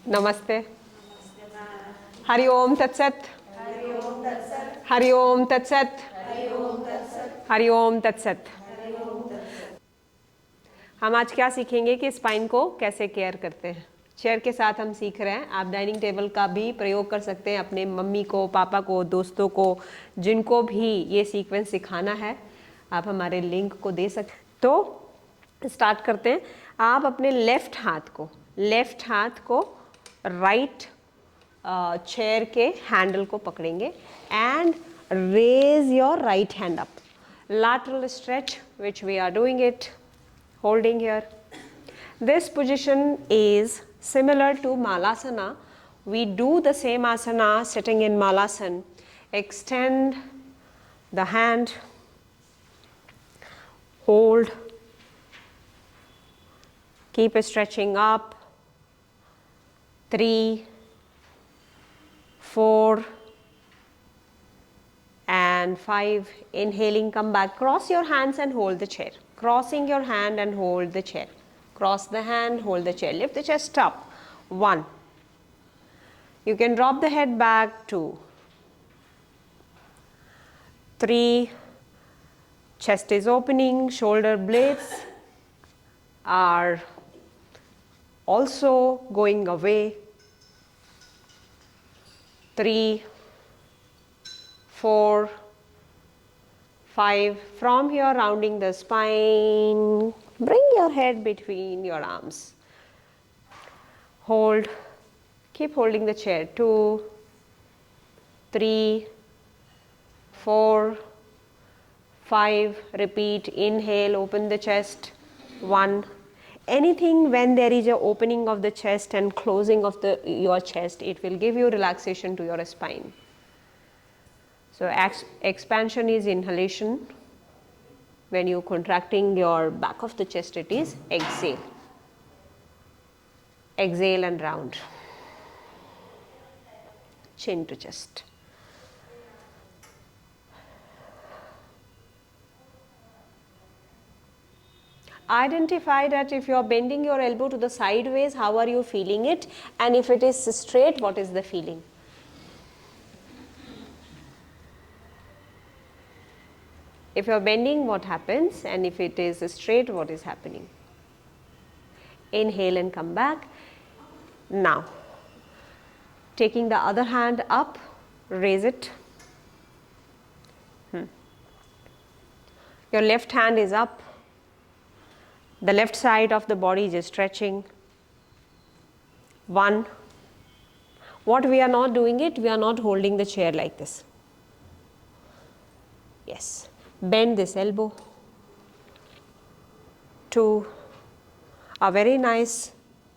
नमस्ते। हरि ओम तत्सत। हरि ओम तत्सत। हरि ओम तत्सत। हम आज क्या सीखेंगे कि स्पाइन को कैसे केयर करते हैं। चेयर के साथ हम सीख रहे हैं। आप डाइनिंग टेबल का भी प्रयोग कर सकते हैं अपने मम्मी को, पापा को, दोस्तों को, जिनको भी ये सीक्वेंस सिखाना है। आप हमारे लिंक को दे सकते। तो स्टार्ट करते हैं। आप अपने लेफ्ट हाथ को राइट चेयर के हैंडल को पकड़ेंगे and raise your right hand up. Lateral stretch, which we are doing it, holding here. This position is similar to Malasana. We do the same asana sitting in Malasana. Extend the hand, hold, keep stretching up. 3, 4 and 5. Inhaling, come back. Cross your hands and hold the chair. Crossing your hand and hold the chair. Cross the hand, hold the chair. Lift the chest up. 1. You can drop the head back. 2. 3. Chest is opening. Shoulder blades are also going away. 3, 4, 5. From here, rounding the spine. Bring your head between your arms. Hold. Keep holding the chair. 2, 3, 4, 5. Repeat. Inhale. Open the chest. 1. Anything when there is a opening of the chest and closing of your chest, it will give you relaxation to your spine. So expansion is inhalation. When you contracting your back of the chest, it is exhale. Exhale and round. Chin to chest. Identify that if you are bending your elbow to the sideways, how are you feeling it? And if it is straight, what is the feeling? If you are bending, what happens? And if it is straight, what is happening? Inhale and come back. Now, taking the other hand up, raise it. Your left hand is up. The left side of the body is stretching. 1. What we are not doing it, we are not holding the chair like this. Yes. Bend this elbow. 2. A very nice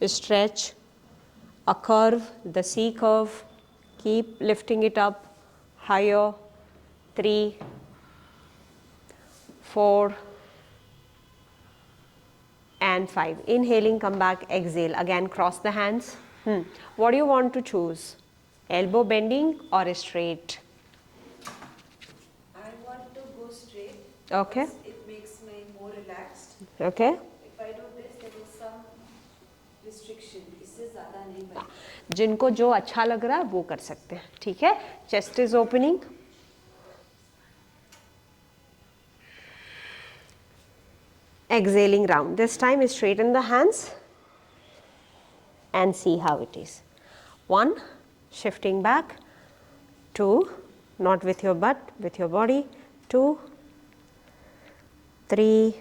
stretch, a curve, the C curve. Keep lifting it up higher. 3, 4 and 5. Inhaling, come back, exhale. Again, cross the hands. What do you want to choose? Elbow bending or straight? I want to go straight. Okay. It makes me more relaxed. Okay. If I do this, there is some restriction. इससे ज़्यादा नहीं बनेगा. जिनको जो अच्छा लग रहा है वो कर सकते हैं. ठीक है. Chest is opening. Exhaling round. This time straighten the hands and see how it is. 1, shifting back. 2, not with your butt, with your body. 2, 3,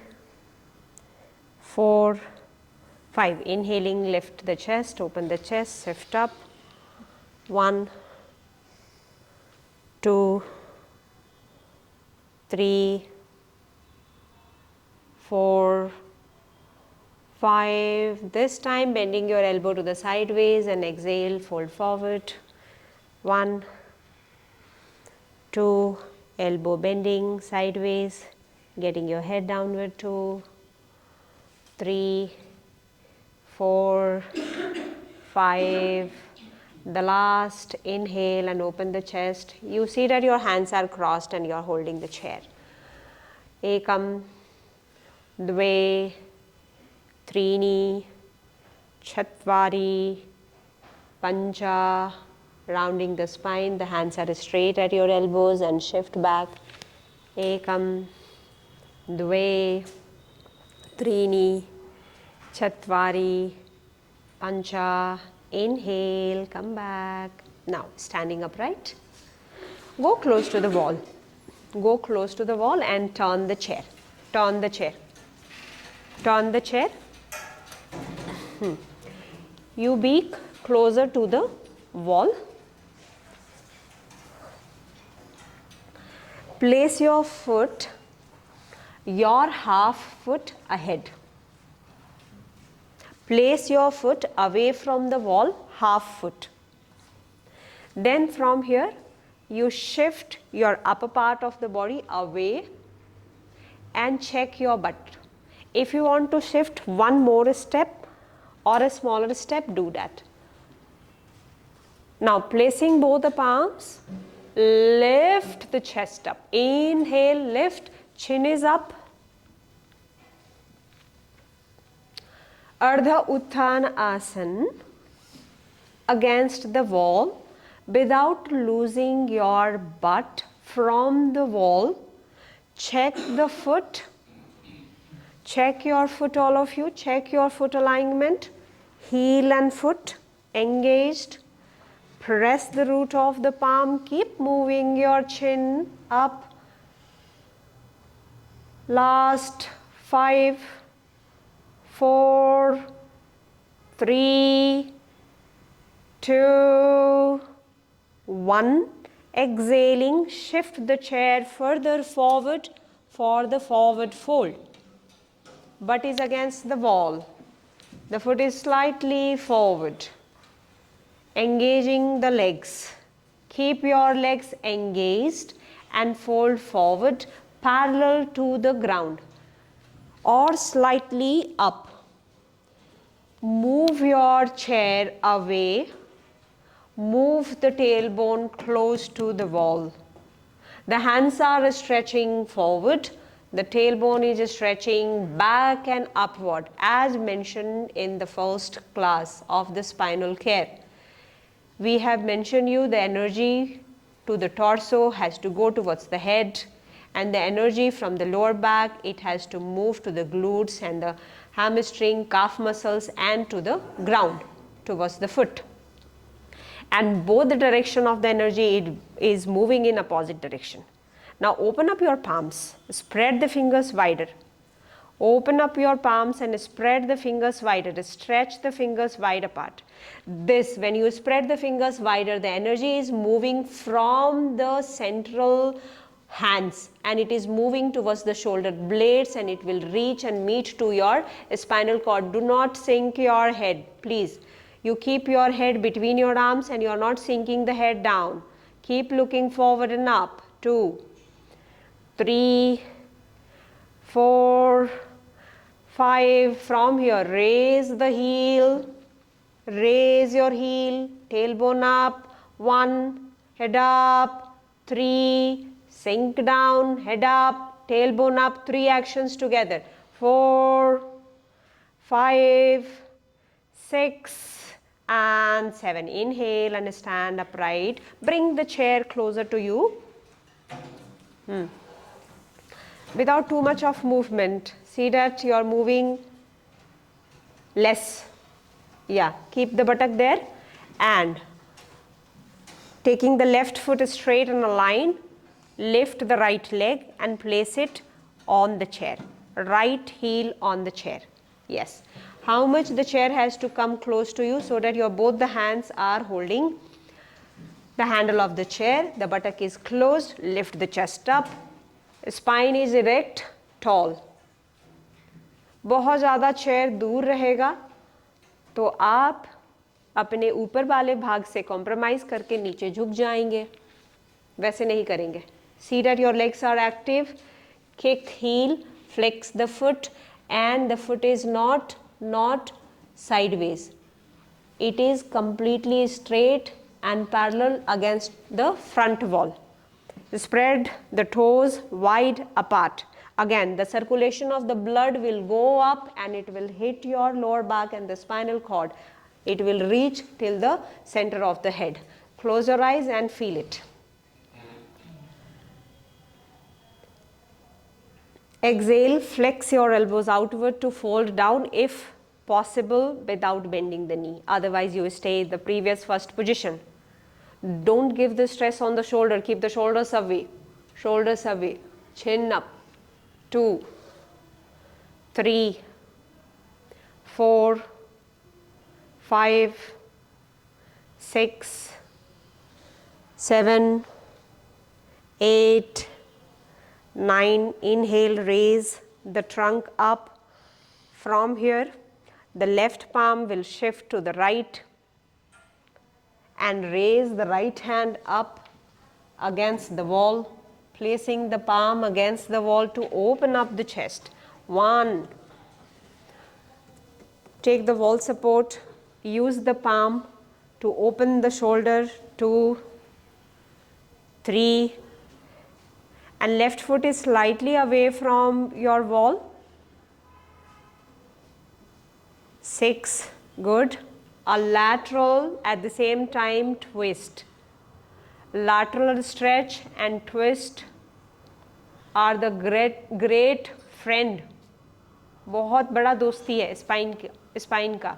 4, 5. Inhaling, lift the chest, open the chest, lift up. 1, 2, 3, 4, 5. This time bending your elbow to the sideways and exhale, fold forward. 1, 2, elbow bending sideways, getting your head downward. 2, 3, 4, 5. The last, inhale and open the chest. You see that your hands are crossed and you are holding the chair. Ekam, Dve, Trini, Chatvari, Pancha, rounding the spine, the hands are straight at your elbows and shift back. Ekam, Dve, Trini, Chatvari, Pancha, inhale, come back. Now standing upright. Go close to the wall. Go close to the wall and turn the chair. Turn the chair. Turn the chair. You be closer to the wall. Place your foot, your half foot ahead. Place your foot away from the wall, half foot. Then from here, you shift your upper part of the body away and check your butt. If you want to shift one more step or a smaller step, do that. Now placing both the palms, lift the chest up. Inhale, lift, chin is up. Ardha Utthana Asana against the wall without losing your butt from the wall. Check the foot. Check your foot, all of you. Check your foot alignment. Heel and foot engaged. Press the root of the palm. Keep moving your chin up. Last 5, 4, 3, 2, 1. Exhaling, shift the chair further forward for the forward fold. Butt is against the wall. The foot is slightly forward. Engaging the legs. Keep your legs engaged and fold forward parallel to the ground or slightly up. Move your chair away. Move the tailbone close to the wall. The hands are stretching forward. The tailbone is stretching back and upward as mentioned in the first class of the spinal care. We have mentioned you the energy to the torso has to go towards the head, and the energy from the lower back, it has to move to the glutes and the hamstring, calf muscles and to the ground towards the foot. And both the direction of the energy, it is moving in opposite direction. Now open up your palms, spread the fingers wider. Open up your palms and spread the fingers wider. Stretch the fingers wide apart. This, when you spread the fingers wider, the energy is moving from the central hands and it is moving towards the shoulder blades and it will reach and meet to your spinal cord. Do not sink your head, please. You keep your head between your arms and you are not sinking the head down. Keep looking forward and up. 2, 3, 4, 5. From here, raise the heel. Raise your heel. Tailbone up. 1. Head up. 3. Sink down. Head up. Tailbone up. 3 actions together. 4, 5, 6 and 7. Inhale and stand upright. Bring the chair closer to you. Without too much of movement. See that you are moving less. Yeah, keep the buttock there and taking the left foot straight in a line, lift the right leg and place it on the chair. Right heel on the chair. Yes. How much the chair has to come close to you so that your both the hands are holding the handle of the chair. The buttock is closed. Lift the chest up. Spine is erect, tall. बहुत ज़्यादा chair दूर रहेगा तो आप अपने ऊपर वाले भाग से कॉम्प्रोमाइज़ करके नीचे झुक जाएंगे. वैसे नहीं करेंगे. See that your legs are active. Kick heel, flex the foot and the foot is not sideways. It is completely straight and parallel against the front wall. Spread the toes wide apart. Again, the circulation of the blood will go up and it will hit your lower back and the spinal cord. It will reach till the center of the head. Close your eyes and feel it. Exhale, flex your elbows outward to fold down if possible without bending the knee. Otherwise, you stay in the previous first position. Don't give the stress on the shoulder. Keep the shoulders away. Shoulders away. Chin up. 2, 3, 4, 5, 6, 7, 8, 9. Inhale, raise the trunk up. From here, the left palm will shift to the right and raise the right hand up against the wall, placing the palm against the wall to open up the chest. 1. Take the wall support, use the palm to open the shoulder. 2, 3, and left foot is slightly away from your wall. 6, good. A lateral at the same time twist. Lateral stretch and twist are the great friend. बहुत बड़ा दोस्ती है spine का.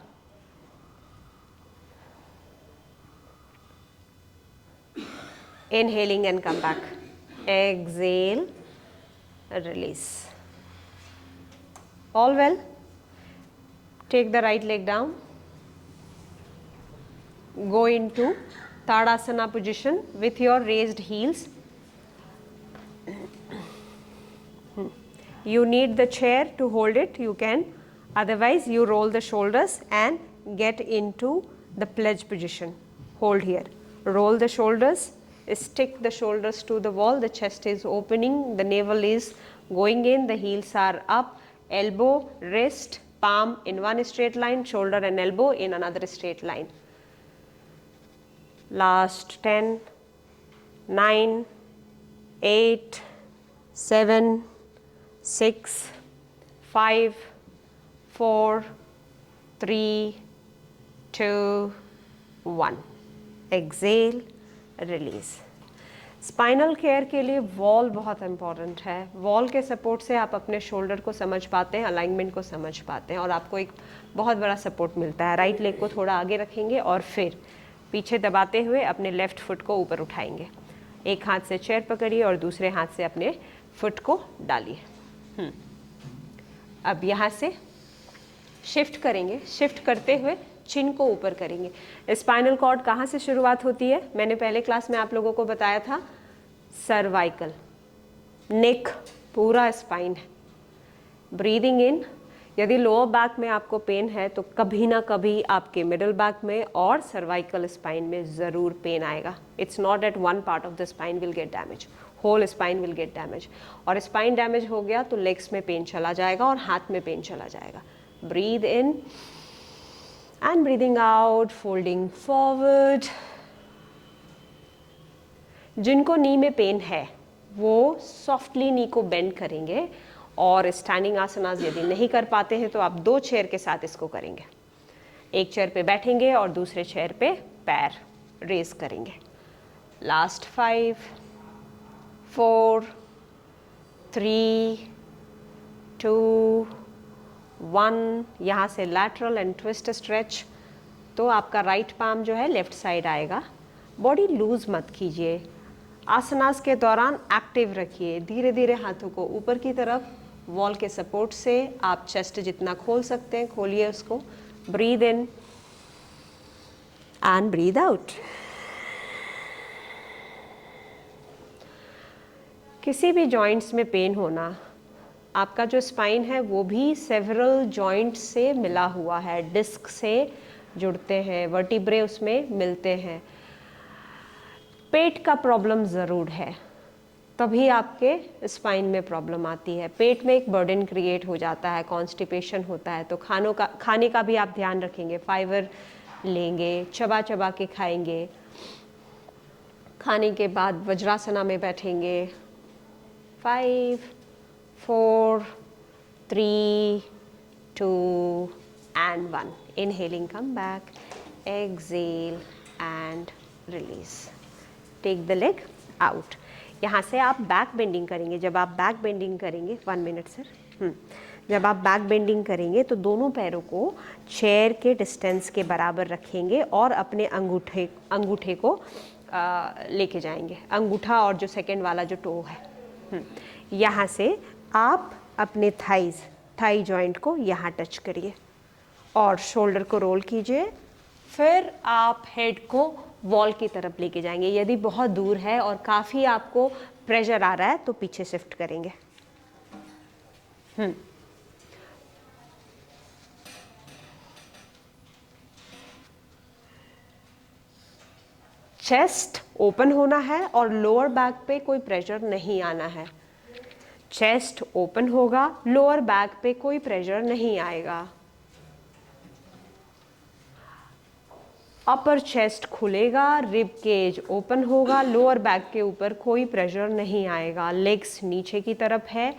Inhaling and come back. Exhale, release. All well? Take the right leg down. Go into Tadasana position with your raised heels. You need the chair to hold it, you can. Otherwise, you roll the shoulders and get into the pledge position. Hold here. Roll the shoulders, stick the shoulders to the wall, the chest is opening, the navel is going in, the heels are up, elbow, wrist, palm in one straight line, shoulder and elbow in another straight line. Last 10, 9, 8, 7, 6, 5, 4, 3, 2, 1. Exhale, release. Spinal care के लिए wall बहुत important है. Wall के support से आप अपने shoulder को समझ पाते हैं, अलाइनमेंट को समझ पाते हैं और आपको एक बहुत बड़ा सपोर्ट मिलता है. राइट लेग को थोड़ा आगे रखेंगे और फिर पीछे दबाते हुए अपने लेफ्ट फुट को ऊपर उठाएंगे. एक हाथ से चेयर पकड़िए और दूसरे हाथ से अपने फुट को डालिए. अब यहाँ से शिफ्ट करेंगे. शिफ्ट करते हुए चिन को ऊपर करेंगे. स्पाइनल कॉर्ड कहाँ से शुरुआत होती है? मैंने पहले क्लास में आप लोगों को बताया था. सर्वाइकल, नेक, पूरा स्पाइन है. Breathing in. यदि लोअर बैक में आपको पेन है तो कभी ना कभी आपके मिडल बैक में और सर्वाइकल स्पाइन में ज़रूर पेन आएगा. It's not at one part of the spine will get damage, whole spine will get damage. और स्पाइन डैमेज हो गया तो लेग्स में पेन चला जाएगा और हाथ में पेन चला जाएगा. Breathe in and breathing out, folding forward. जिनको नी में पेन है वो सॉफ्टली नी को बेंड करेंगे और स्टैंडिंग आसनास यदि नहीं कर पाते हैं तो आप 2 चेयर के साथ इसको करेंगे. एक चेयर पे बैठेंगे और दूसरे चेयर पे पैर रेज करेंगे. लास्ट 5, 4, 3, 2, 1. यहाँ से लैटरल एंड ट्विस्ट स्ट्रेच. तो आपका राइट पाम जो है लेफ्ट साइड आएगा. बॉडी लूज मत कीजिए. आसनास के दौरान एक्टिव रखिए. धीरे धीरे हाथों को ऊपर की तरफ. वॉल के सपोर्ट से आप चेस्ट जितना खोल सकते हैं खोलिए उसको. Breathe in and breathe out. किसी भी जॉइंट्स में पेन होना, आपका जो स्पाइन है वो भी सेवरल जॉइंट्स से मिला हुआ है. डिस्क से जुड़ते हैं, वर्टिब्रे उसमें मिलते हैं. पेट का प्रॉब्लम ज़रूर है तभी आपके स्पाइन में प्रॉब्लम आती है. पेट में एक बर्डन क्रिएट हो जाता है, कॉन्स्टिपेशन होता है. तो खाने का भी आप ध्यान रखेंगे. फाइबर लेंगे, चबा चबा के खाएंगे. खाने के बाद वज्रासना में बैठेंगे. 5, 4, 3, 2 and 1. Inhaling, come back. exhale and release. Take the leg out. यहाँ से आप बैक बेंडिंग करेंगे. जब आप बैक बेंडिंग करेंगे, 1 मिनट सर. जब आप बैक बेंडिंग करेंगे तो दोनों पैरों को चेयर के डिस्टेंस के बराबर रखेंगे और अपने अंगूठे को लेके जाएंगे. अंगूठा और जो सेकंड वाला जो टो है, यहाँ से आप अपने थाई जॉइंट को यहाँ टच करिए और शोल्डर को रोल कीजिए. फिर आप हेड को वॉल की तरफ लेके जाएंगे. यदि बहुत दूर है और काफ़ी आपको प्रेशर आ रहा है तो पीछे शिफ्ट करेंगे. चेस्ट ओपन होना है और लोअर बैक पे कोई प्रेशर नहीं आना है. चेस्ट ओपन होगा, लोअर बैक पे कोई प्रेशर नहीं आएगा. अपर चेस्ट खुलेगा, रिब केज ओपन होगा, लोअर बैक के ऊपर कोई प्रेशर नहीं आएगा. लेग्स नीचे की तरफ है,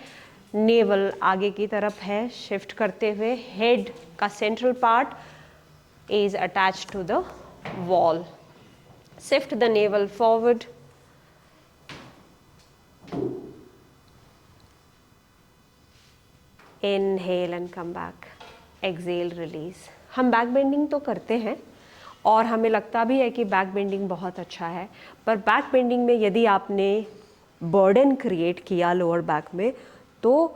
नेवल आगे की तरफ है. शिफ्ट करते हुए हेड का central part is attached to the wall. Shift the navel forward. Inhale and come back. Exhale, release. हम बैक बेंडिंग तो करते हैं और हमें लगता भी है कि बैक बेंडिंग बहुत अच्छा है, पर बैक बेंडिंग में यदि आपने बर्डन क्रिएट किया लोअर बैक में तो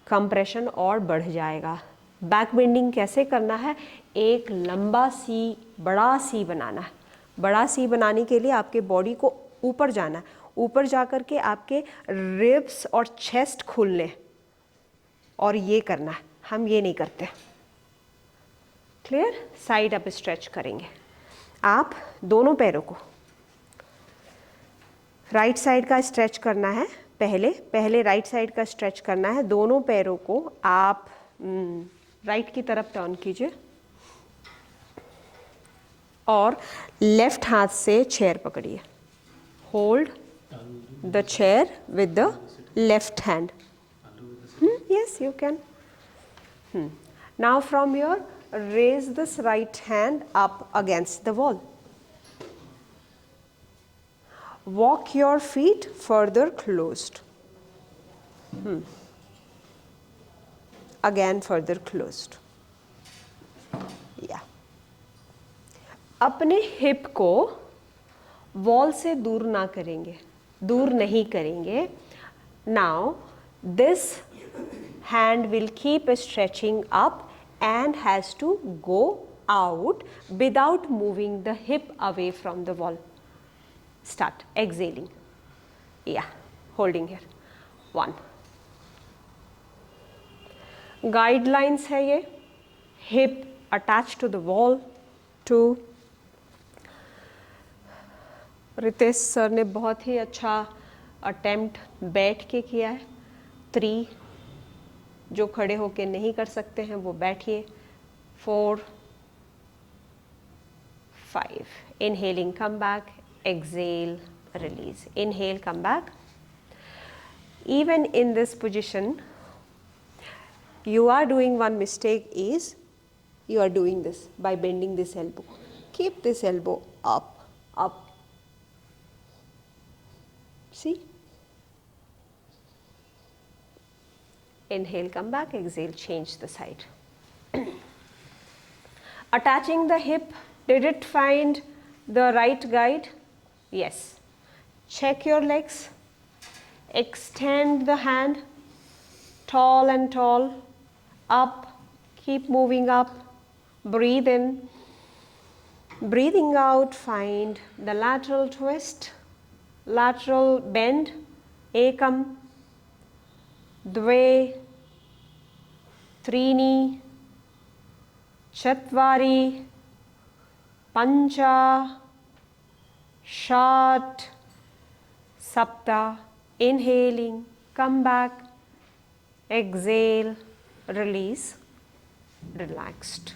कंप्रेशन और बढ़ जाएगा. बैक बेंडिंग कैसे करना है? एक लंबा सी, बड़ा सी बनाना है. बड़ा सी बनाने के लिए आपके बॉडी को ऊपर जाना है. ऊपर जा कर के आपके रिब्स और चेस्ट खुलने और ये करना है. हम ये नहीं करते. क्लियर? साइड अप स्ट्रेच करेंगे. आप दोनों पैरों को राइट साइड का स्ट्रेच करना है. पहले राइट साइड का स्ट्रेच करना है. दोनों पैरों को आप राइट की तरफ टर्न कीजिए और लेफ्ट हाथ से चेयर पकड़िए. Hold the chair with the left hand. Yes, you can. Now from here, raise this right hand up against the wall. Walk your feet further closed. Again further closed. Yeah. अपने hip को wall से दूर ना करेंगे, दूर नहीं करेंगे. Now this hand will keep stretching up and has to go out without moving the hip away from the wall. Start exhaling. Yeah, holding here. 1. Guidelines है ये. Hip attached to the wall. 2. Ritesh sir ने बहुत ही अच्छा attempt बैठ के किया है. 3. जो खड़े होके नहीं कर सकते हैं वो बैठिए. 4. 5. Inhaling, come back. Exhale, release. Inhale, come back. Even in this position, you are doing one mistake is you are doing this by bending this elbow. Keep this elbow up, up. See? Inhale, come back. Exhale, change the side. Attaching the hip, did it find the right guide? Yes. Check your legs. Extend the hand, tall and tall, up. Keep moving up. Breathe in. Breathing out, find the lateral twist, lateral bend. Ekam, Dve, Trini, Chatvari, Pancha, Shat, Sapta. Inhaling, come back, exhale, release, relaxed.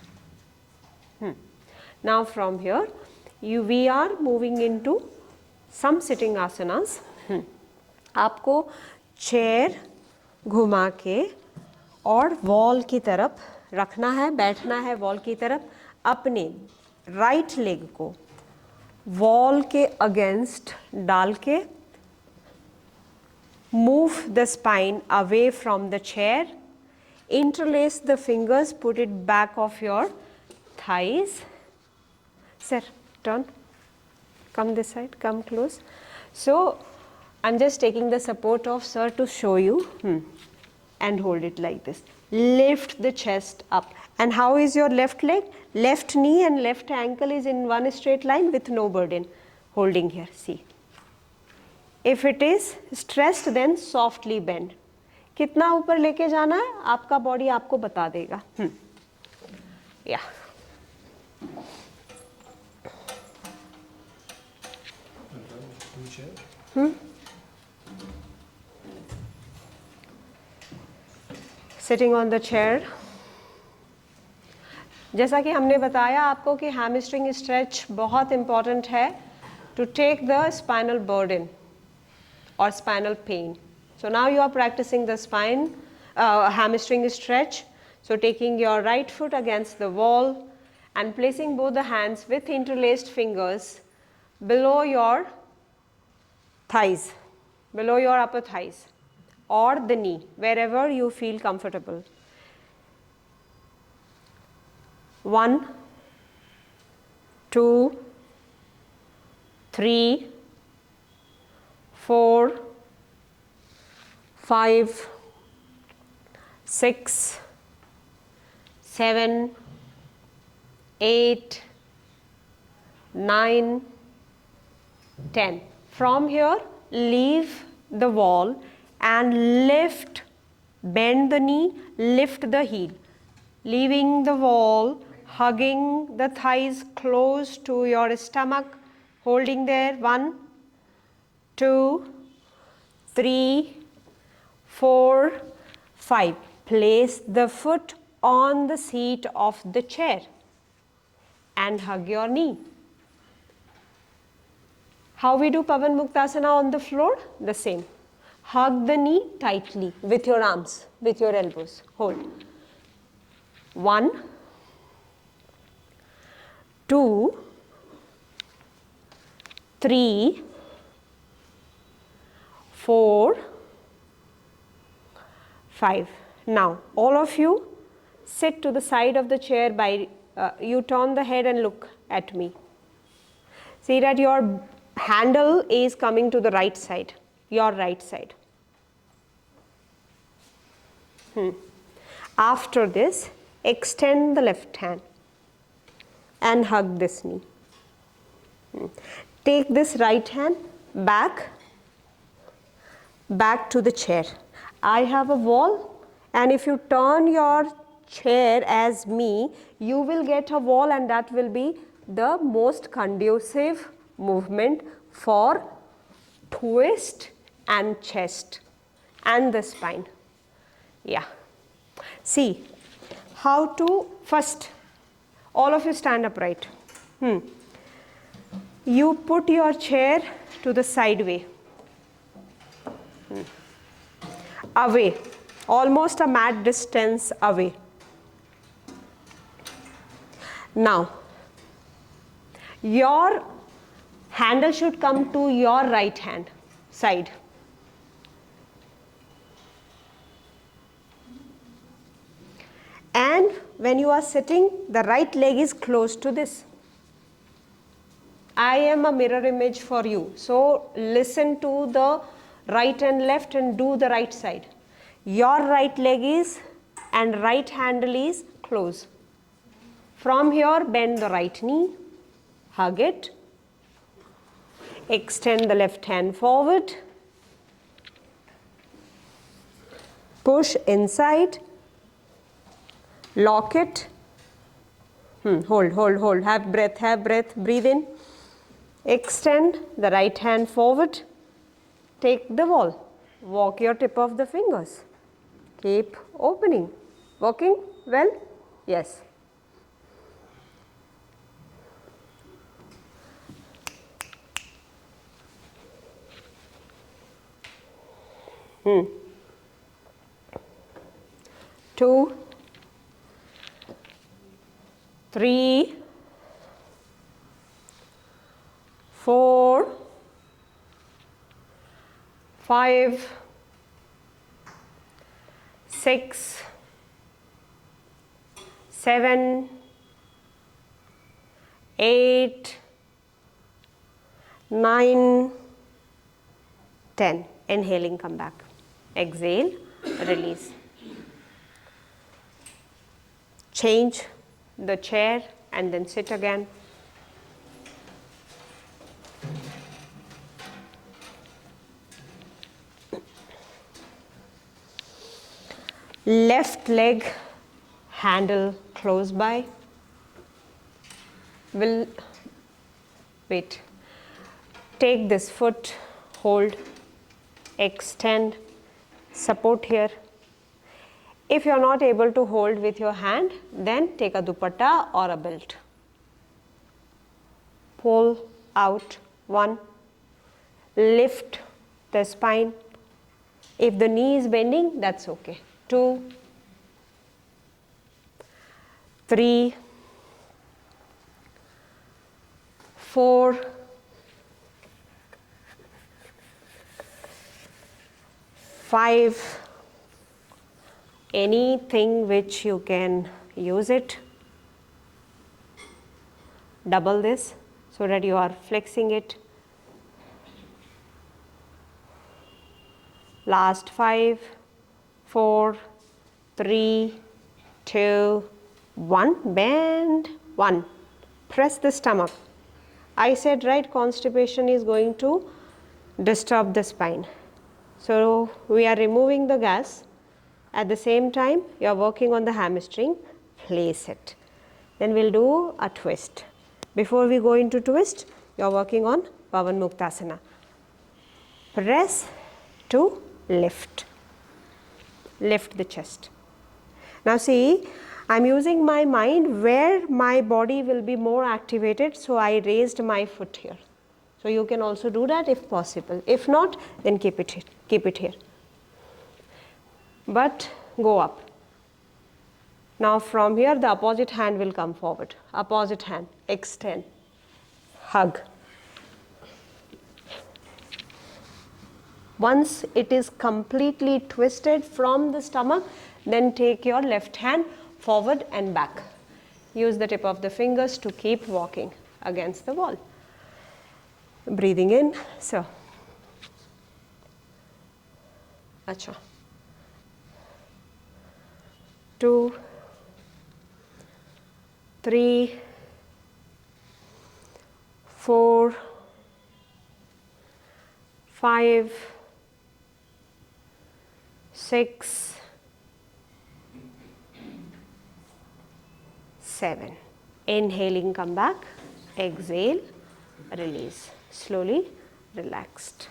Now from here, we are moving into some sitting asanas. आपको chair घुमा के और wall की तरफ रखना है, बैठना है वॉल की तरफ. अपने राइट लेग को वॉल के अगेंस्ट डाल के move the spine away from the chair, interlace the fingers, put it back of your thighs. Sir, turn. Come this side, come close. So, I'm just taking the support of sir to show you. And hold it like this. Lift the chest up. And how is your left leg? Left knee and left ankle is in one straight line with no burden. Holding here, see. If it is stressed, then softly bend. कितना ऊपर लेके जाना है आपका body आपको बता देगा. Yeah. Sitting on the chair. जैसा कि हमने बताया आपको कि हैमस्ट्रिंग स्ट्रेच बहुत इंपॉर्टेंट है to take the spinal burden or spinal pain. So now you are practicing the spine hamstring stretch. So taking your right foot against the wall and placing both the hands with interlaced fingers below your thighs, below your upper thighs or the knee, wherever you feel comfortable. 1, 2, 3, 4, 5, 6, 7, 8, 9, 10. From here, leave the wall and lift, bend the knee, lift the heel. Leaving the wall, hugging the thighs close to your stomach, holding there. 1, 2, 3, 4, 5. Place the foot on the seat of the chair and hug your knee. How we do Pavan Muktasana on the floor? The same. Hug the knee tightly with your arms, with your elbows. Hold. 1, 2, 3, 4, 5. Now, all of you sit to the side of the chair by, you turn the head and look at me. See that your handle is coming to the right side, your right side. After this, extend the left hand and hug this knee. Take this right hand back to the chair. I have a wall, and if you turn your chair as me, you will get a wall, and that will be the most conducive movement for twist and chest and the spine. Yeah. See how to first, all of you stand upright. You put your chair to the side way. Away, almost a mat distance away. Now, your handle should come to your right hand side. And when you are sitting, the right leg is close to this. I am a mirror image for you. So listen to the right and left and do the right side. Your right leg is and right handle is close. From here, bend the right knee, hug it, extend the left hand forward, push inside, lock it, hold, have breath, breathe in, extend the right hand forward, take the wall, walk your tip of the fingers, keep opening, working well? Yes. Two, 3, 4, 5, 6, 7, 8, 9, 10. Inhaling, come back. Exhale, release. Change the chair and then sit again. Left leg handle close by. Will wait. Take this foot, hold, extend, support here. If you are not able to hold with your hand, then take a dupatta or a belt. Pull out 1. Lift the spine. If the knee is bending, that's okay. 2, 3, 4, 5. Anything which you can use it. Double this so that you are flexing it. Last 5, 4, 3, 2, 1. Bend. 1. Press the stomach. I said, right, constipation is going to disturb the spine. So we are removing the gas. At the same time, you are working on the hamstring. Place it. Then we'll do a twist. Before we go into twist, you are working on Pavan Muktasana. Press to lift. Lift the chest. Now see, I am using my mind where my body will be more activated, so I raised my foot here. So you can also do that if possible. If not, then keep it here. But go up. Now from here the opposite hand will come forward. Opposite hand, extend, hug. Once it is completely twisted from the stomach, then take your left hand forward and back. Use the tip of the fingers to keep walking against the wall. Breathing in, so. Acha. 2, 3, 4, 5, 6, 7. Inhaling, come back. Exhale, release. Slowly relaxed.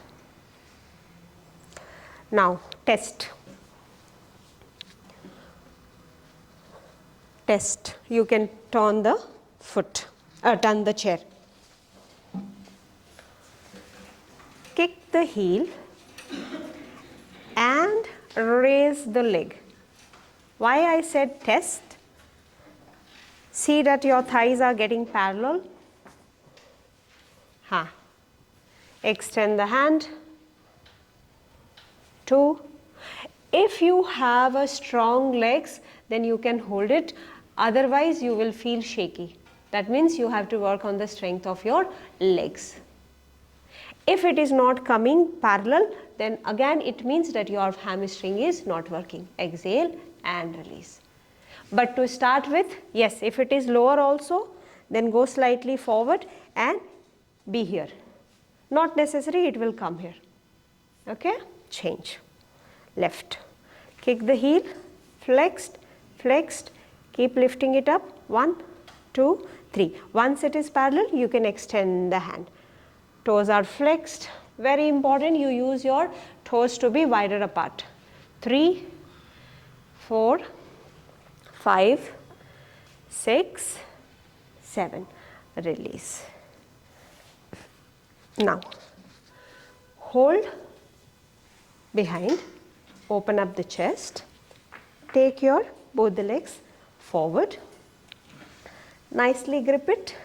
Now test. Test. You can turn the foot, turn the chair. Kick the heel and raise the leg. Why I said test? See that your thighs are getting parallel. Extend the hand. 2. If you have a strong legs, then you can hold it. Otherwise, you will feel shaky. That means you have to work on the strength of your legs. If it is not coming parallel, then again it means that your hamstring is not working. Exhale and release. But to start with, yes, if it is lower also, then go slightly forward and be here. Not necessary, it will come here. Okay? Change. Left. Kick the heel, flexed, flexed, keep lifting it up. 1, 2, 3. Once it is parallel, you can extend the hand. Toes are flexed. Very important, you use your toes to be wider apart. 3, 4, 5, 6, 7. Release. Now, hold behind, open up the chest, take your both the legs forward, nicely grip it,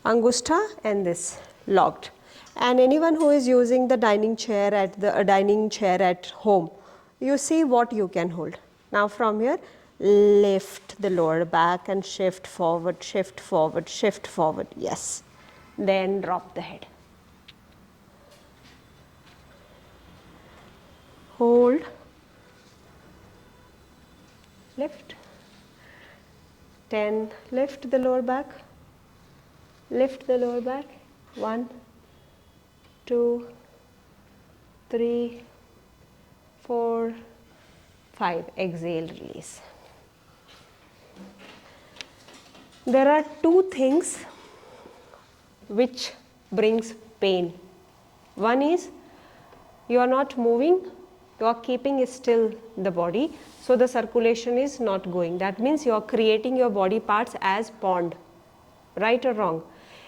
Angushta and this locked. And anyone who is using the dining chair at home, you see what you can hold. Now from here, lift the lower back and shift forward, shift forward, shift forward. Yes. Then drop the head. Hold. Lift. 10. Lift the lower back. Lift the lower back. 1, 2, 3, 4, 5. Exhale, release. There are two things which brings pain. One is you are not moving, you are keeping still the body, so the circulation is not going. That means you are creating your body parts as pond. Right or wrong?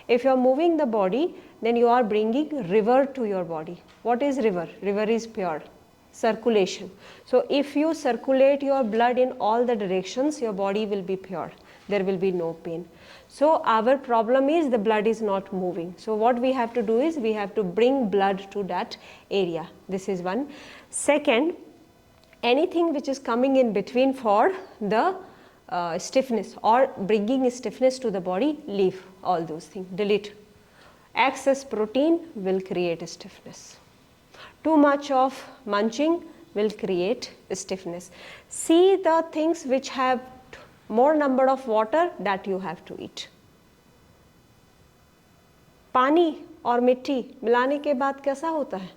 If you are moving the body, then you are bringing river to your body. What is river? River is pure circulation. So if you circulate your blood in all the directions, your body will be pure. There will be no pain. So our problem is the blood is not moving. So what we have to do is we have to bring blood to that area. This is one. Second, anything which is coming in between for the stiffness or bringing stiffness to the body, leave all those things, delete. Excess protein will create stiffness. Too much of munching will create stiffness. See the things which have more number of water that you have to eat. पानी और मिट्टी मिलाने के बाद कैसा होता है?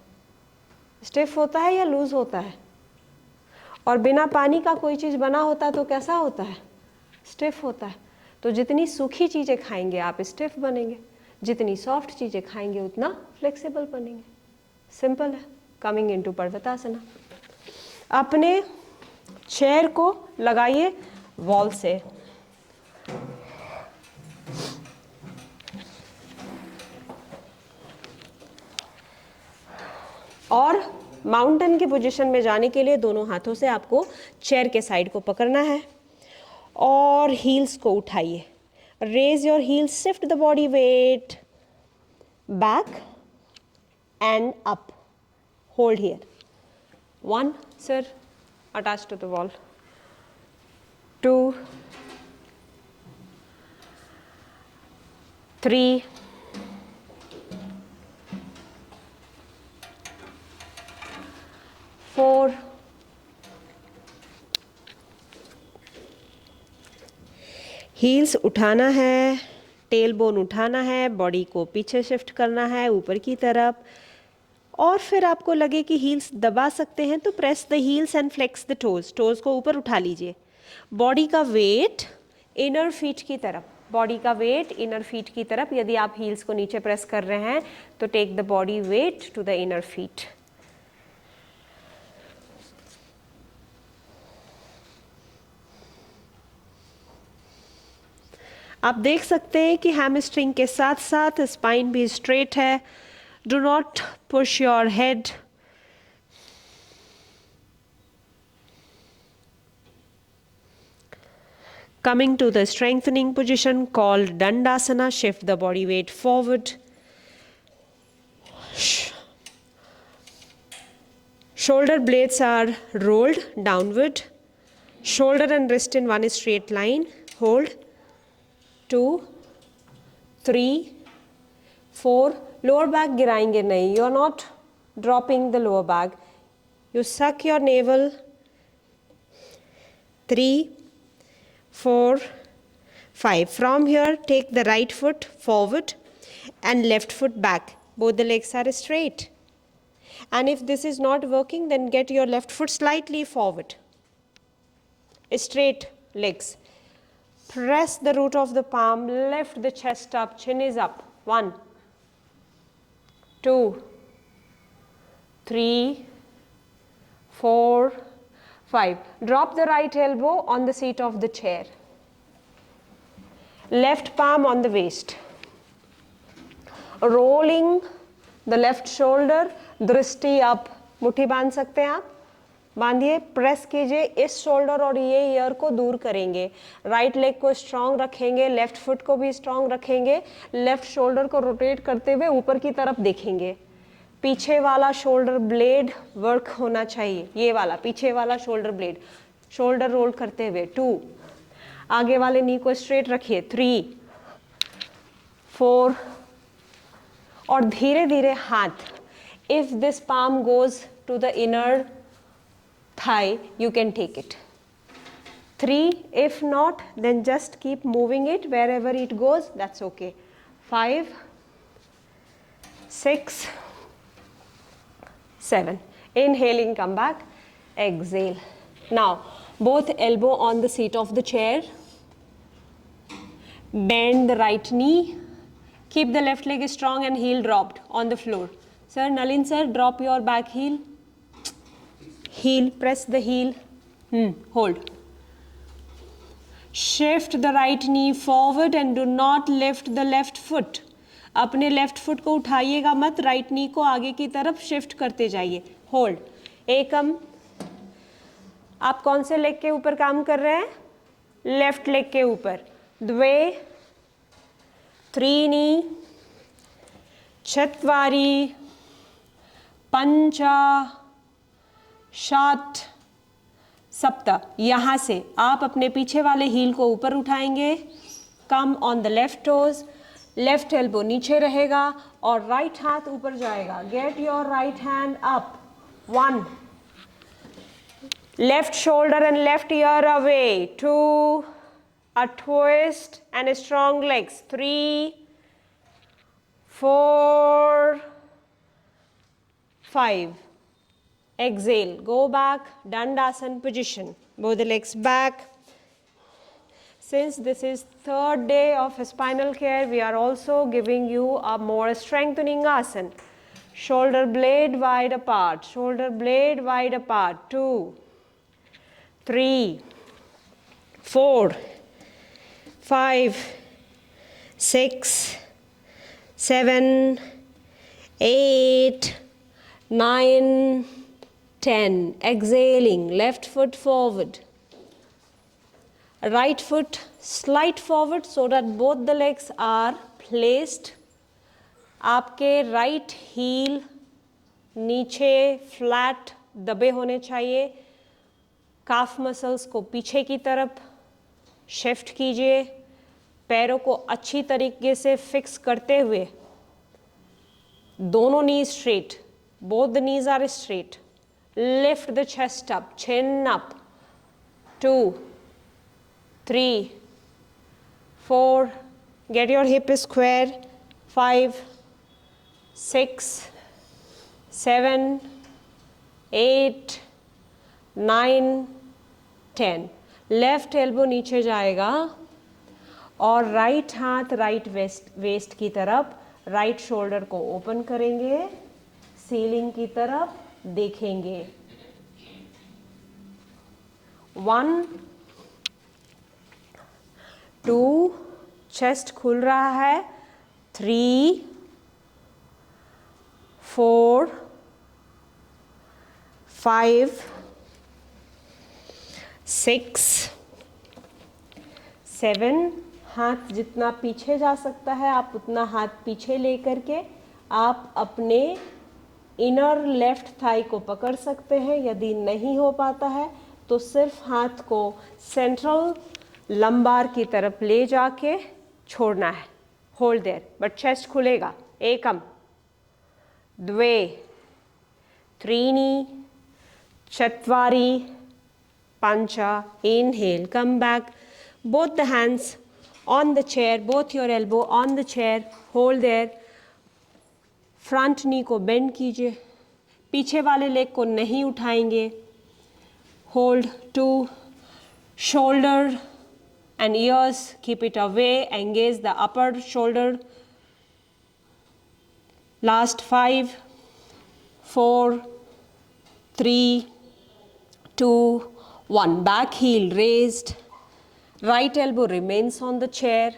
Stiff होता है या लूज होता है? और बिना पानी का कोई चीज़ बना होता है तो कैसा होता है? स्टिफ होता है. तो जितनी सूखी चीज़ें खाएंगे आप स्टिफ बनेंगे, जितनी सॉफ्ट चीज़ें खाएंगे उतना फ्लेक्सिबल बनेंगे. सिंपल है. Coming into Parvatasana. अपने चेयर को लगाइए वॉल से. और माउंटेन की पोजीशन में जाने के लिए दोनों हाथों से आपको चेयर के साइड को पकड़ना है और हील्स को उठाइए. Raise your heels, shift the body weight back and up. Hold here. 1, sir, attached to the wall. 2, 3, 4, heels उठाना है, टेल बोन उठाना है, बॉडी को पीछे शिफ्ट करना है ऊपर की तरफ. और फिर आपको लगे कि हील्स दबा सकते हैं तो press the heels and flex the toes. Toes को ऊपर उठा लीजिए. बॉडी का वेट इनर फीट की तरफ, बॉडी का वेट इनर फीट की तरफ. यदि आप हील्स को नीचे प्रेस कर रहे हैं तो take the body weight to the inner feet. आप देख सकते हैं कि हैमस्ट्रिंग के साथ साथ स्पाइन भी स्ट्रेट है. Do not push your head. Coming to the strengthening position called Dandasana, shift the body weight forward. Shoulder blades are rolled downward. Shoulder and wrist in one straight line. Hold. 2, 3, 4. Lower back गिराएंगे नहीं. You are not dropping the lower back. You suck your navel. 3, 4, 5. From here take the right foot forward and left foot back. Both the legs are straight. And if this is not working then get your left foot slightly forward. Straight legs. Press the root of the palm. Lift the chest up. Chin is up. 1, 2, 3, 4, 5. Drop the right elbow on the seat of the chair. Left palm on the waist. Rolling the left shoulder, drishti up. मुट्ठी बांध सकते हैं आप. बांधिए, press कीजिए, इस shoulder और ये year को दूर करेंगे, राइट लेग को स्ट्रांग रखेंगे, लेफ्ट फुट को भी स्ट्रांग रखेंगे, लेफ्ट शोल्डर को रोटेट करते हुए ऊपर की तरफ देखेंगे, पीछे वाला शोल्डर ब्लेड वर्क होना चाहिए, ये वाला पीछे वाला शोल्डर ब्लेड, शोल्डर रोल करते हुए 2, आगे वाले नी को स्ट्रेट रखिए 3, 4 और धीरे धीरे हाथ, if this palm goes to the inner thigh you can take it, 3, if not then just keep moving it wherever it goes, that's okay, 5, 6, 7, inhaling, come back, exhale. Now both elbow on the seat of the chair, bend the right knee, keep the left leg strong and heel dropped on the floor. Sir, Nalin sir, drop your back heel, heel, press the heel, hold. Shift the right knee forward and do not lift the left foot. अपने left foot को उठाइएगा मत, right knee को आगे की तरफ shift करते जाइए, hold, एकम। आप कौन से लेग के ऊपर काम कर रहे हैं? लेफ्ट लेग के ऊपर, द्वे, त्रीणी, चत्वारि, पंच, षट्, सप्त। यहाँ से आप अपने पीछे वाले हील को ऊपर उठाएंगे, come on the left toes, left elbow नीचे रहेगा और राइट हाथ ऊपर जाएगा, get your right hand up, 1, left shoulder and left ear away, 2, a twist and strong legs, 3, 4, 5, exhale, go back, Dandasana position, both the legs back. Since this is third day of spinal care, we are also giving you a more strengthening asana. Shoulder blade wide apart, shoulder blade wide apart, 2, 3, 4, 5, 6, 7, 8, 9, 10. Exhaling, left foot forward. Right foot slight forward so that both the legs are placed. आपके right heal नीचे flat दबे होने चाहिए, काफ muscles को पीछे की तरफ shift कीजिए, पैरों को अच्छी तरीके से फिक्स करते हुए, दोनों knee straight, both the knees are straight, lift the chest up, chin up, 2, 3, 4, get your hip square, 5, 6, 7, 8, 9, 10. Left elbow नीचे जाएगा और राइट हाथ राइट वेस्ट की तरफ, राइट शोल्डर को ओपन करेंगे, सीलिंग की तरफ देखेंगे, 1, 2, चेस्ट खुल रहा है, 3, 4, 5, 6, 7. हाथ जितना पीछे जा सकता है आप उतना हाथ पीछे लेकर के आप अपने इनर लेफ्ट थाई को पकड़ सकते हैं। यदि नहीं हो पाता है तो सिर्फ हाथ को सेंट्रल लंबार की तरफ ले जाके छोड़ना है, होल्ड देयर, बट चेस्ट खुलेगा, एकम, द्वे, त्रीणी, चत्वारि, पंच, inhale, come back, both the hands on the chair, both your elbow on the chair, hold there, front knee को बेंड कीजिए, पीछे वाले लेग को नहीं उठाएंगे, hold, 2, shoulder and ears, keep it away, engage the upper shoulder, last 5, 4, 3, 2, 1. Back heel raised, right elbow remains on the chair,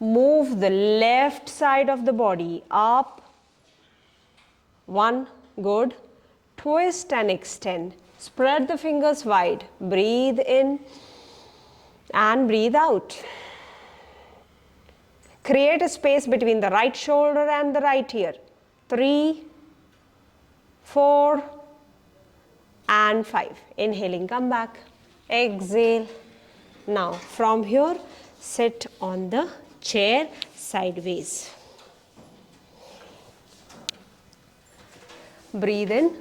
move the left side of the body up, 1, good, twist and extend, Spread the fingers wide. Breathe in and breathe out. Create a space between the right shoulder and the right ear. 3, 4, and 5. Inhaling, come back. Exhale. Now, from here, sit on the chair sideways. Breathe in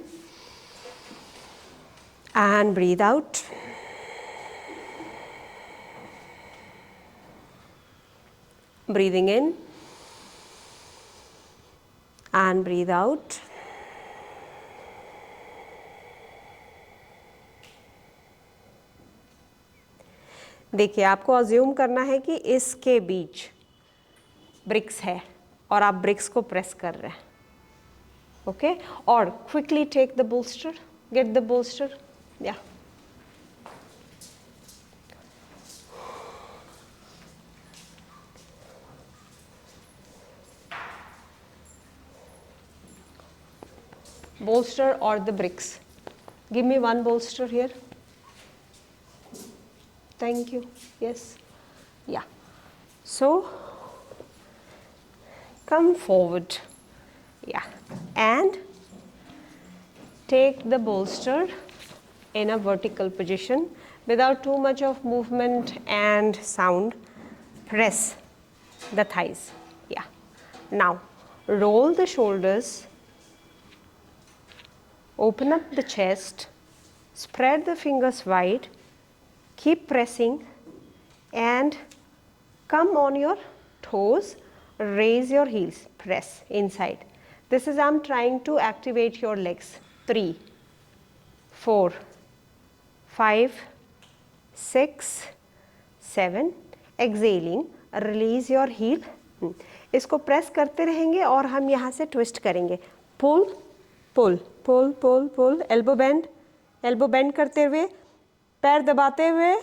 and breathe out. Breathing in and breathe out. देखिए, आपको assume करना है कि इसके बीच BRICS है और आप BRICS को प्रेस कर रहे हैं. ओके, और quickly take the bolster, get the bolster. या bolster or the bricks. Give me one bolster here. Thank you. Yes. Yeah. So come forward. Yeah. And take the bolster in a vertical position without too much of movement and sound. Press the thighs. Yeah. Now roll the shoulders. Open up the chest, spread the fingers wide, keep pressing and come on your toes, raise your heels, press inside. This is I'm trying to activate your legs. 3, 4, 5, 6, 7. Exhaling, release your heel. इसको press करते रहेंगे और हम यहाँ से twist करेंगे. Pull, pull. Pull pull pull. Elbow bend करते हुए, पैर दबाते हुए.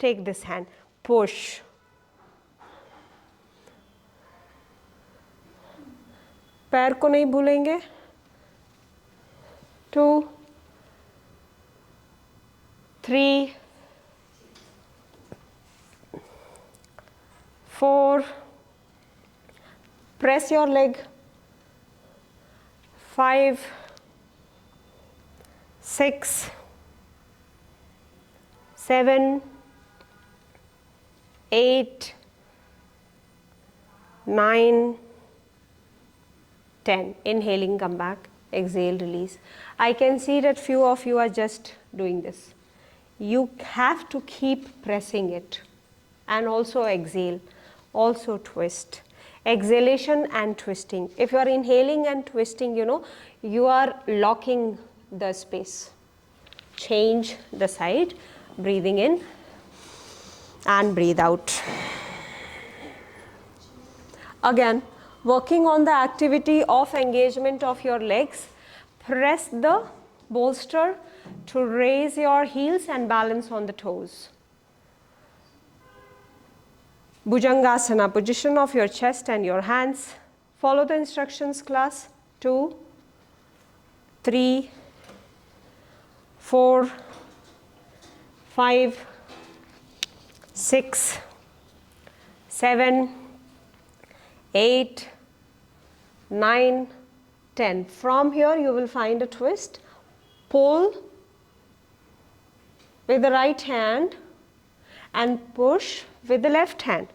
Take this hand, push. पैर को नहीं भूलेंगे. 2, 3, 4. Press your leg. 5, 6, 7, 8, 9, 10. Inhaling, come back. Exhale, release. I can see that few of you are just doing this. You have to keep pressing it and also exhale, also twist. Exhalation and twisting. If you are inhaling and twisting, you are locking the space. Change the side. Breathing in and breathe out. Again, working on the activity of engagement of your legs. Press the bolster to raise your heels and balance on the toes. Bhujangasana, position of your chest and your hands. Follow the instructions, class. 2, 3, 4, 5, 6, 7, 8, 9, 10. From here you will find a twist. Pull with the right hand and push with the left hand.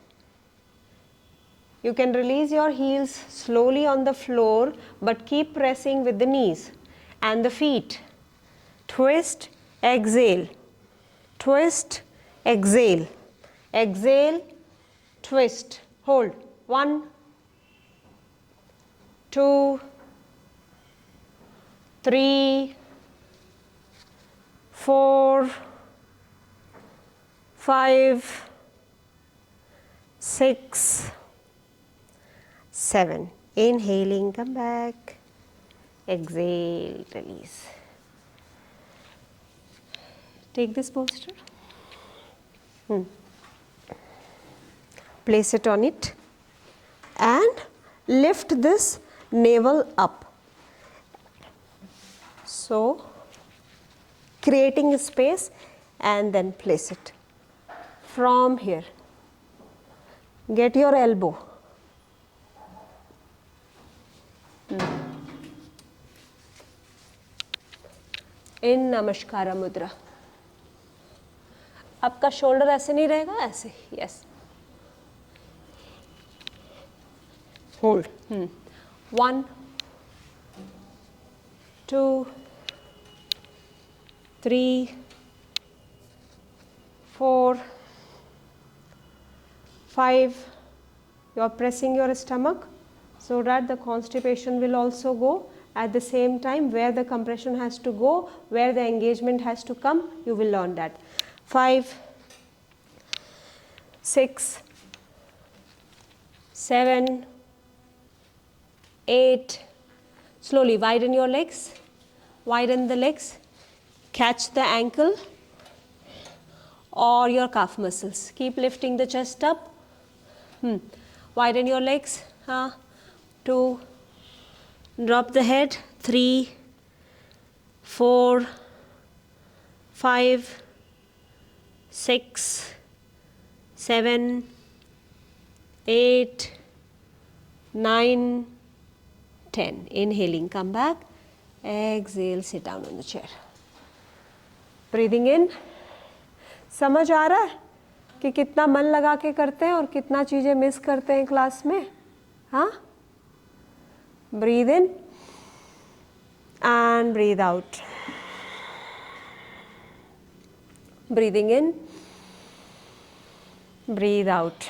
You can release your heels slowly on the floor, but keep pressing with the knees and the feet. Twist, exhale. Twist, exhale. Exhale, twist. Hold. 1, 2, 3, 4, 5, 6, 7. Inhaling, come back. Exhale, release. Take this bolster. Place it on it and lift this navel up. So, creating a space and then place it. From here, get your elbow. In Namaskara Mudra. आपका shoulder ऐसे नहीं रहेगा, ऐसे. Yes. Hold. 1, 2, 3, 4, 5. You are pressing your stomach so that the constipation will also go. At the same time, where the compression has to go, where the engagement has to come, you will learn that. 5, 6, 7, 8. Slowly widen your legs, widen the legs, catch the ankle or your calf muscles. Keep lifting the chest up. Widen your legs. 2. Drop the head. 3, 4, 5, 6, 7, 8, 9, 10. Inhaling, come back. Exhale, sit down on the chair. Breathing in. समझ आ रहा है कि कितना मन लगा के करते हैं और कितना चीज़ें मिस करते हैं क्लास में? हाँ? Breathe in and breathe out. Breathing in, breathe out.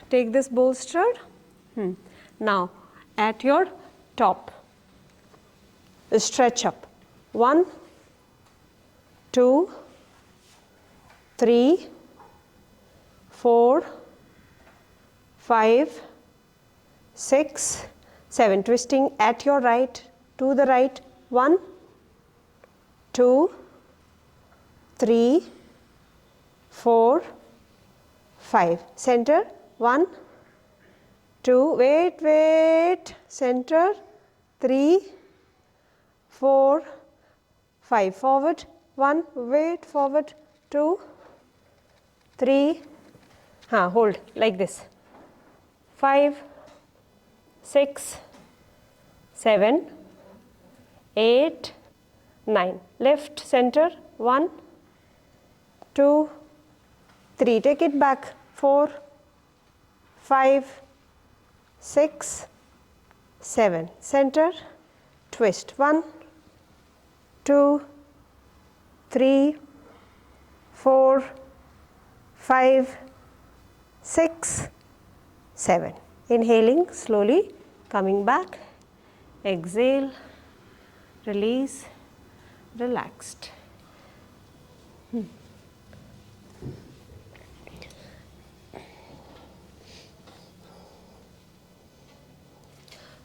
Take this bolster. Now, at your top, stretch up. 1, 2, 3, 4, 5, 6, 7. Twisting at your right, to the right. 1, 2, 3, 4, 5. Center. 1, 2. Wait. Center. 3, 4, 5. Forward. 1. Wait. Forward. 2, 3. Hold like this. 5, 6, 7, 8, 9. Left, center. 1, 2, 3. Take it back. 4, 5, 6, 7. Center. Twist. 1, 2, 3, 4, 5, 6, 7. Inhaling slowly, coming back. Exhale, release, relaxed.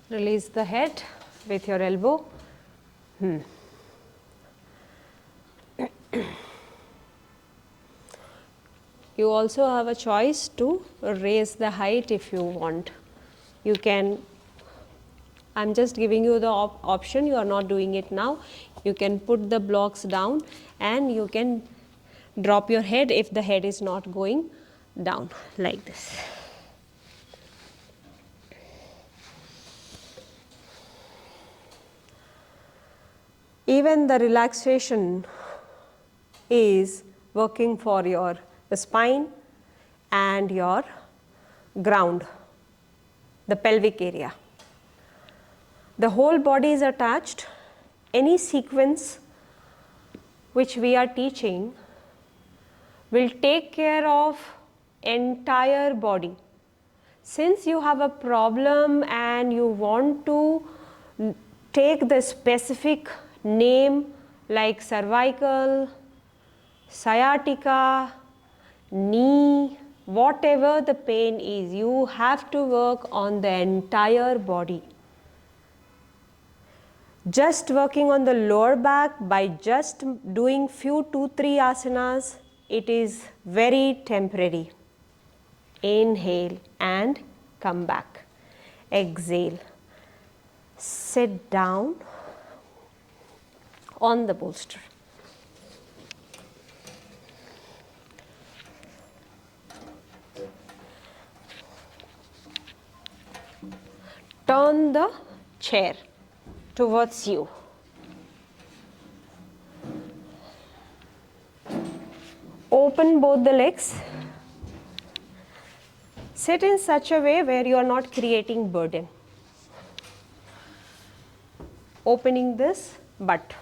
Release the head with your elbow. You also have a choice to raise the height if you want. You can, I'm just giving you the option, you are not doing it now. You can put the blocks down and you can drop your head if the head is not going down like this. Even the relaxation is working for your spine and your ground, the pelvic area. The whole body is attached. Any sequence which we are teaching will take care of entire body. Since you have a problem and you want to take the specific name like cervical, sciatica, knee, whatever the pain is, you have to work on the entire body. Just working on the lower back by just doing few 2-3 asanas, it is very temporary. Inhale and come back. Exhale. Sit down on the bolster. turn the chair towards you. Open both the legs. Sit in such a way where you are not creating burden. Opening this butt.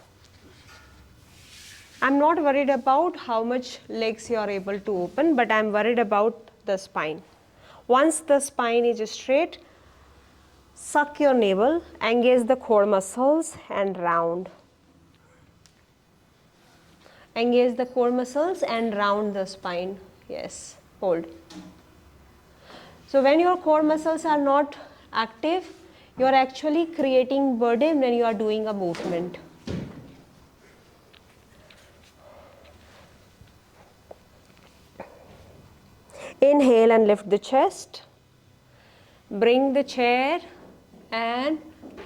I'm not worried about how much legs you are able to open, but I'm worried about the spine. Once the spine is straight, suck your navel, engage the core muscles and round. Engage the core muscles and round the spine. Yes, hold. So when your core muscles are not active, you are actually creating burden when you are doing a movement. Inhale and lift the chest. Bring the chair and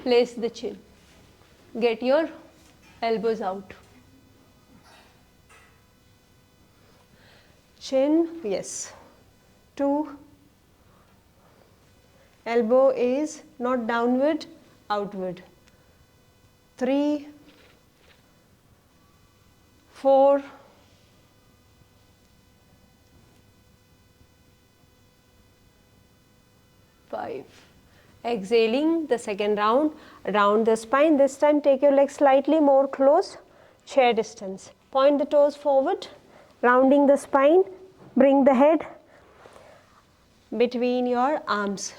place the chin. Get your elbows out. Chin, yes. 2. Elbow is not downward, outward. 3, 4, 5. Exhaling the second round, round the spine. This time take your legs slightly more close, chair distance. Point the toes forward, rounding the spine. Bring the head between your arms.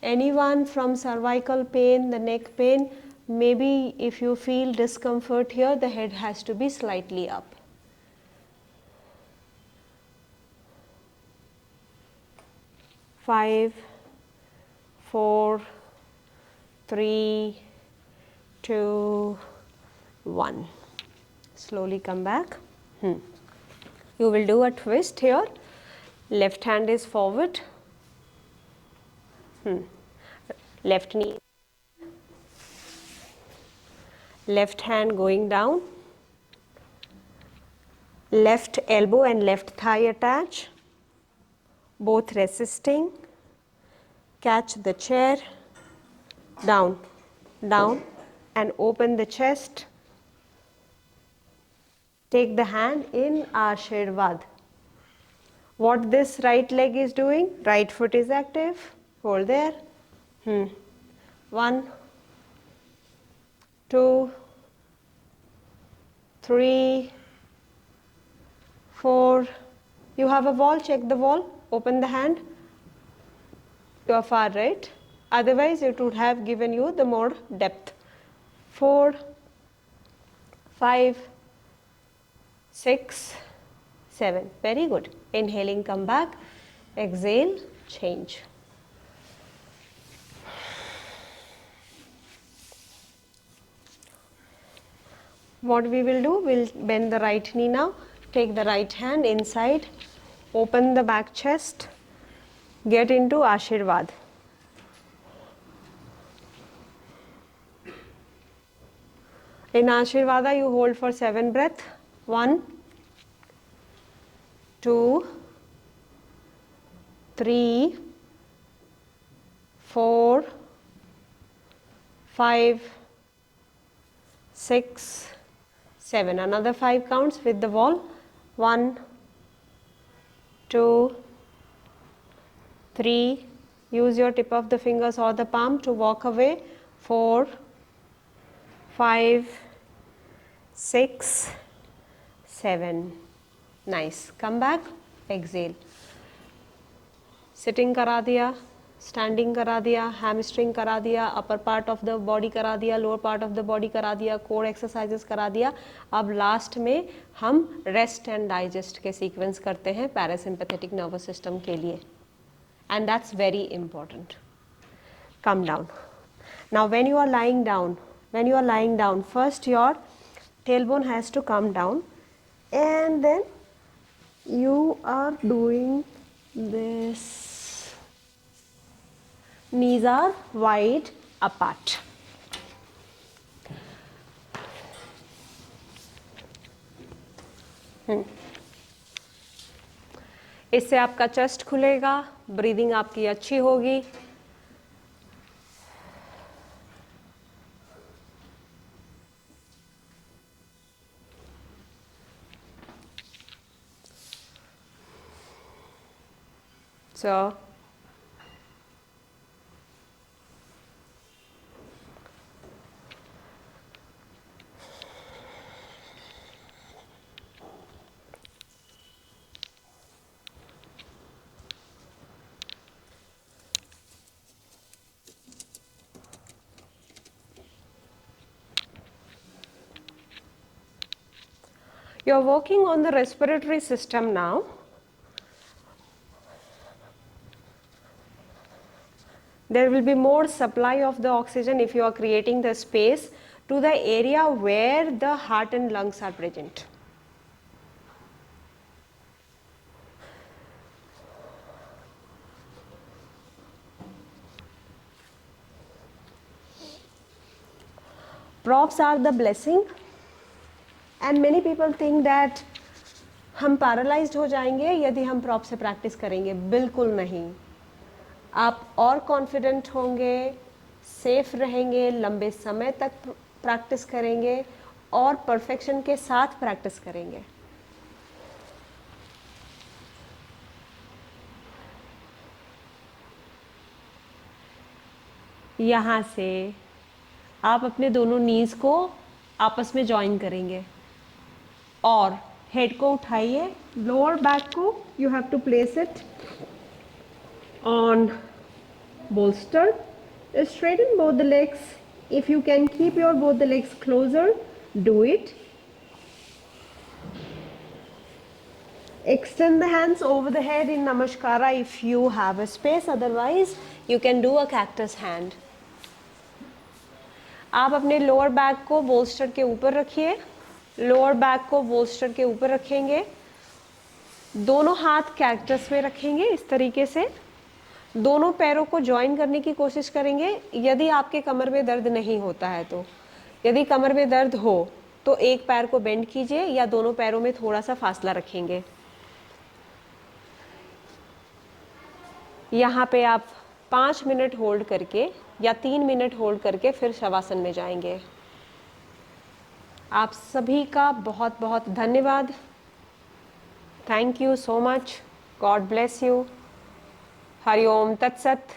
Anyone from cervical pain, the neck pain, maybe if you feel discomfort here, the head has to be slightly up. 5, 4, 3, 2, 1. Slowly come back. You will do a twist here. Left hand is forward. Left knee. Left hand going down. Left elbow and left thigh attach. Both resisting. Catch the chair. Down, down, and open the chest. Take the hand in Ashirvad. What this right leg is doing, right foot is active. Hold there. 1, 2, 3, 4. You have a wall, check the wall. Open the hand. You are far right. Otherwise, it would have given you the more depth. 4, 5, 6, 7. Very good. Inhaling, come back. Exhale, change. What we will do, we'll bend the right knee now. Take the right hand inside. Open the back chest. Get into Ashirvad. In Ashirvada, you hold for 7 breaths. 1, 2, 3, 4, 5, 6, 7. Another 5 counts with the wall. 1, 2, 3. Use your tip of the fingers or the palm to walk away. 4, 5, 6, 7. Nice. Come back. Exhale. Sitting करा दिया, standing करा दिया, hamstring करा दिया, upper part of the body करा दिया, lower part of the body करा दिया, core exercises करा दिया. अब last में हम rest and digest के sequence करते हैं parasympathetic nervous system के लिए. And that's very important. Come down. Now when you are lying down, first your tailbone has to come down, and then you are doing this. Knees are wide apart. इससे आपका chest खुलेगा, breathing आपकी अच्छी होगी. So you're working on the respiratory system now. There will be more supply of the oxygen if you are creating the space to the area where the heart and lungs are present. Props are the blessing and many people think that हम paralysed हो जाएंगे यदि हम prop से practice करेंगे. बिल्कुल नहीं. आप और कॉन्फिडेंट होंगे, सेफ रहेंगे, लंबे समय तक प्रैक्टिस करेंगे और परफेक्शन के साथ प्रैक्टिस करेंगे. यहाँ से आप अपने दोनों नीज को आपस में ज्वाइन करेंगे और हेड को उठाइए. लोअर बैक को you have to place it on bolster. Straighten both the legs. If you can keep your both the legs closer, do it. Extend the hands over the head in Namaskara if you have a space, otherwise you can do a cactus hand. आप अपने lower back को bolster के ऊपर रखिए. Lower back को bolster के ऊपर रखेंगे. दोनों हाथ कैक्टस में रखेंगे इस तरीके से. दोनों पैरों को ज्वाइन करने की कोशिश करेंगे. यदि आपके कमर में दर्द नहीं होता है तो, यदि कमर में दर्द हो तो एक पैर को बेंड कीजिए या दोनों पैरों में थोड़ा सा फासला रखेंगे. यहाँ पे आप 5 मिनट होल्ड करके या 3 मिनट होल्ड करके फिर शवासन में जाएंगे. आप सभी का बहुत बहुत धन्यवाद. Thank you so much. God bless you. Hari ओम तत्सत.